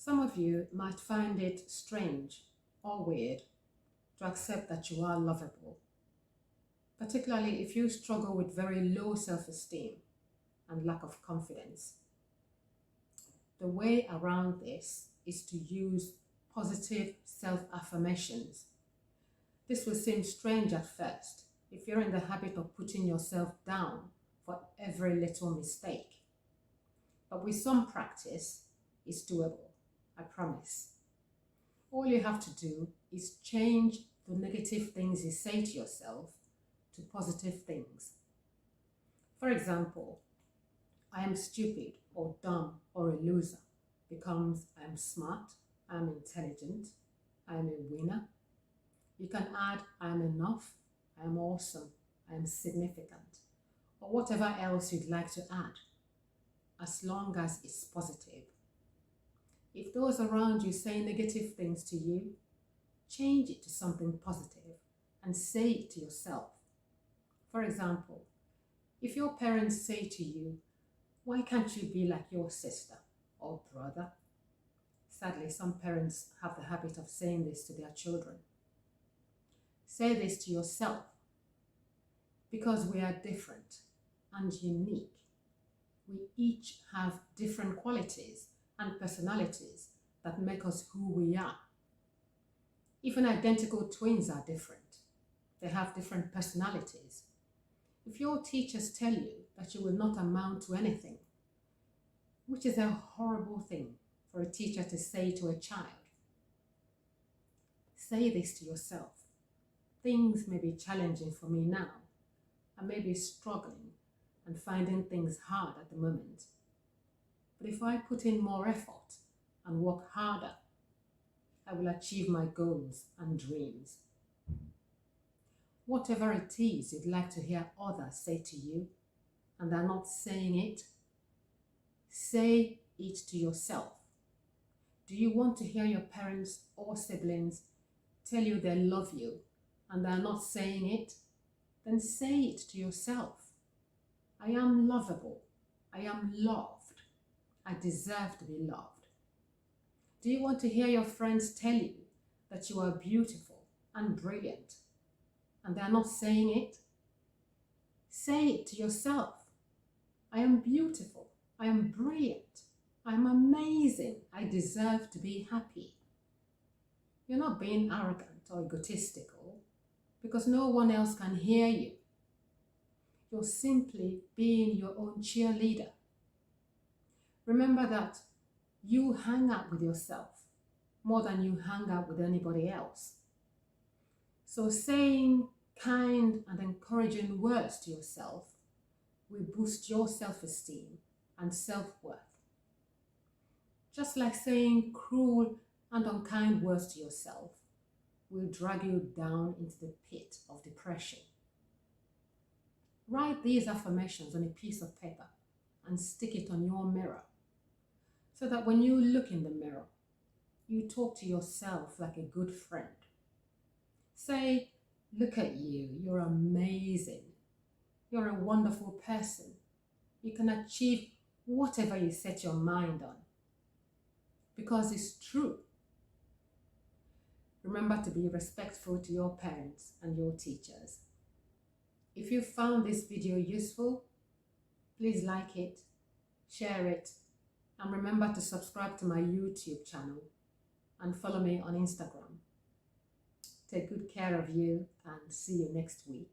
Some of you might find it strange or weird to accept that you are lovable, particularly if you struggle with very low self-esteem and lack of confidence. The way around this is to use positive self-affirmations. This will seem strange at first if you're in the habit of putting yourself down for every little mistake. But with some practice, it's doable, I promise. All you have to do is change the negative things you say to yourself to positive things. For example, I am stupid or dumb or a loser becomes I am smart, I am intelligent, I am a winner. You can add I am enough, I am awesome, I am significant, or whatever else you'd like to add, as long as it's positive. If those around you say negative things to you, change it to something positive and say it to yourself. For example, if your parents say to you, "Why can't you be like your sister or brother?" Sadly, some parents have the habit of saying this to their children. Say this to yourself. Because we are different and unique. We each have different qualities and personalities that make us who we are. Even identical twins are different. They have different personalities. If your teachers tell you that you will not amount to anything, which is a horrible thing for a teacher to say to a child, say this to yourself. Things may be challenging for me now. I may be struggling and finding things hard at the moment. But if I put in more effort and work harder, I will achieve my goals and dreams. Whatever it is you'd like to hear others say to you, and they're not saying it, say it to yourself. Do you want to hear your parents or siblings tell you they love you and they're not saying it? Then say it to yourself. I am lovable. I am loved. I deserve to be loved. Do you want to hear your friends tell you that you are beautiful and brilliant and they're not saying it? Say it to yourself. I am beautiful. I am brilliant. I am amazing. I deserve to be happy. You're not being arrogant or egotistical because no one else can hear you. You're simply being your own cheerleader. Remember that you hang out with yourself more than you hang out with anybody else. So saying kind and encouraging words to yourself will boost your self-esteem and self-worth. Just like saying cruel and unkind words to yourself will drag you down into the pit of depression. Write these affirmations on a piece of paper and stick it on your mirror so that when you look in the mirror, you talk to yourself like a good friend. Say, "Look at you, you're amazing. You're a wonderful person. You can achieve whatever you set your mind on." Because it's true. Remember to be respectful to your parents and your teachers. If you found this video useful, please like it, share it, and remember to subscribe to my YouTube channel and follow me on Instagram. Take good care of you and see you next week.